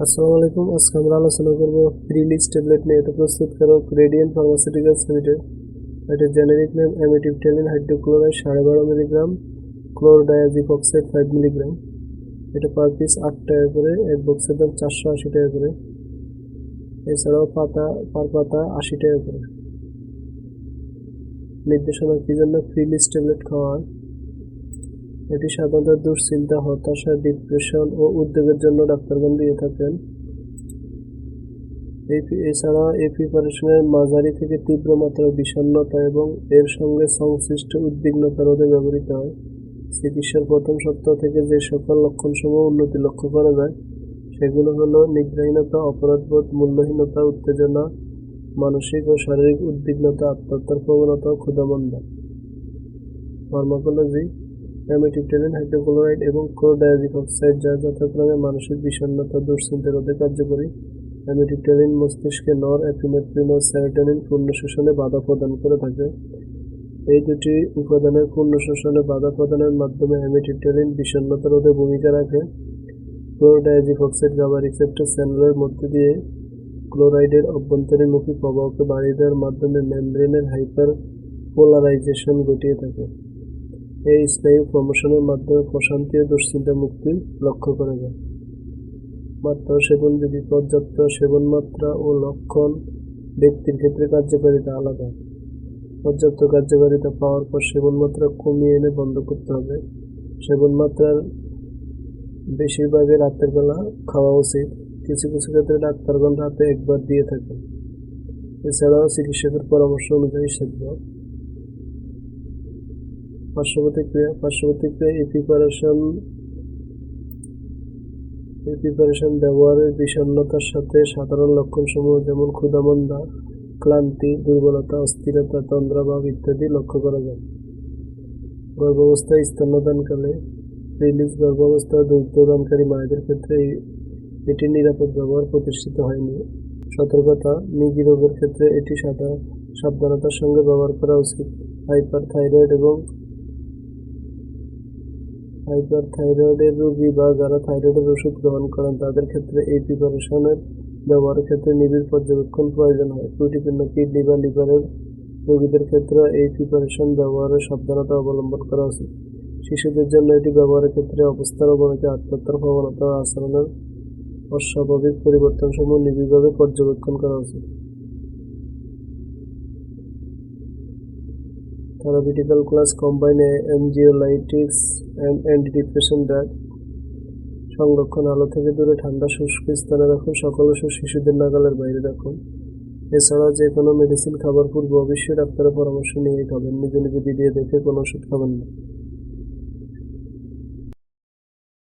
আসসালামু আলাইকুম। আজকে আমরা আলোচনা করব প্রিলিজ ট্যাবলেট নিয়ে। এটা প্রস্তুতকারক রেডিয়েন্ট ফার্মাসিউটিক্যালস লিমিটেড। এটা generic name amitriptyline hydrochloride 12.5 milligram, chlordiazepoxide 5 milligram. এটা পার পিস 8 টাকা করে, এক বক্সের দাম 480 টাকা করে। এছাড়াও পার পাতা 80 টাকা করে। নির্দেশনা কি জন্য প্রিলিজ ট্যাবলেট খাওয়া হয়? এটি সাধারণত দুশ্চিন্তা, হতাশা, ডিপ্রেশন ও উদ্বেগের জন্য ডাক্তারগণ দিয়ে থাকেন। এছাড়া এই প্রিপারেশনের মাঝারি থেকে তীব্র মাত্রার বিষণ্ণতা এবং এর সঙ্গে সংশ্লিষ্ট উদ্বিগ্নতা রোধে ব্যবহৃত হয়। চিকিৎসার প্রথম সপ্তাহ থেকে যে সকল লক্ষণসমূহ উন্নতি লক্ষ্য করা যায় সেগুলো হলো নিদ্রাহীনতা, অপরাধবোধ, মূল্যহীনতা, উত্তেজনা, মানসিক ও শারীরিক উদ্বিগ্নতা, আত্মহত্যার প্রবণতা ও ক্ষুধামন্দা। ফার্মাকোলজি: অ্যামিটিপ্টাইলিন হাইড্রোক্লোরাইড এবং ক্লোরোডায়াজিপক্সাইড, যা যথাক্রমে মানসিক বিষণ্ণতা, দুশ্চিন্তা রোধে কার্যকরী। অ্যামিটিপ্টাইলিন মস্তিষ্কে নর এপিনেফ্রিন ও সেরোটোনিন পূর্ণ শোষণে বাধা প্রদান করে থাকে। এই দুটি উপাদানের পূর্ণ শোষণে বাধা প্রদানের মাধ্যমে অ্যামিটিপ্টাইলিন বিষণ্ণতা রোধে ভূমিকা রাখে। ক্লোরোডায়াজিপক্সাইড গাবা রিসেপ্টর চ্যানেলের মধ্য দিয়ে ক্লোরাইডের অভ্যন্তরীণমুখী প্রবাহকে বাড়িয়ে দেওয়ার মাধ্যমে মেমব্রেনের হাইপার পোলারাইজেশন ঘটিয়ে থাকে। এই স্নায়ু প্রমোশনের মাধ্যমে প্রশান্তি ও দুশ্চিন্তা মুক্তি লক্ষ্য করা যায়। মাত্রা ও সেবনবিধি: পর্যাপ্ত সেবন মাত্রা ও লক্ষণ ব্যক্তির ক্ষেত্রে কার্যকারিতা আলাদা। পর্যাপ্ত কার্যকারিতা পাওয়ার পর সেবন মাত্রা কমিয়ে এনে বন্ধ করতে হবে। সেবন মাত্রার বেশিরভাগই রাতের বেলা খাওয়া উচিত। কিছু কিছু ক্ষেত্রে ডাক্তারগণ রাতে একবার দিয়ে থাকেন। এছাড়াও চিকিৎসকের পরামর্শ অনুযায়ী সেবন। পার্শ্বপ্রতিক্রিয়া: এই প্রিপারেশন ব্যবহারের বিষণ্ণতার সাথে সাধারণ লক্ষণসমূহ যেমন ক্ষুধামন্দা, ক্লান্তি, দুর্বলতা, অস্থিরতা, তন্দ্রাভাব ইত্যাদি লক্ষ্য করা যায়। গর্ভাবস্থায় স্তন্যদানকালে প্রিলিজ গর্ভাবস্থা ও দুগ্ধদানকারী মায়েদের ক্ষেত্রে এটির নিরাপদ ব্যবহার প্রতিষ্ঠিত হয়নি। সতর্কতা: মৃগী রোগের ক্ষেত্রে এটি সাবধানতার সঙ্গে ব্যবহার করা উচিত। হাইপারথাইরয়েডের রোগী বা যারা থাইরয়েডের ওষুধ গ্রহণ করেন তাদের ক্ষেত্রে এই প্রিপারেশনের ব্যবহারের ক্ষেত্রে নিবিড় পর্যবেক্ষণ প্রয়োজন হয়। ত্রুটিপূর্ণ কিডনি বা লিভারের রোগীদের ক্ষেত্রে এই প্রিপারেশন ব্যবহারে সাবধানতা অবলম্বন করা উচিত। শিশুদের জন্য এটি ব্যবহারের ক্ষেত্রে অবস্থার অবনতি, আত্মহত্যার প্রবণতা ও আচরণের অস্বাভাবিক পরিবর্তনসমূহ নিবিড়ভাবে পর্যবেক্ষণ করা উচিত। Therapeutical class combine anxiolytics and antidepression drug. সংরক্ষণ: আলো থেকে দূরে ঠান্ডা শুষ্ক স্থানে রাখুন। সকল ওষুধ শিশুদের নাগালের বাইরে রাখুন। এছাড়া যে কোনো মেডিসিন খাবার পূর্বে অবশ্যই ডাক্তারের পরামর্শ নিয়েই খাবেন। নিজে নিজে ভিডিও দেখে কোনো ওষুধ খাবেন না।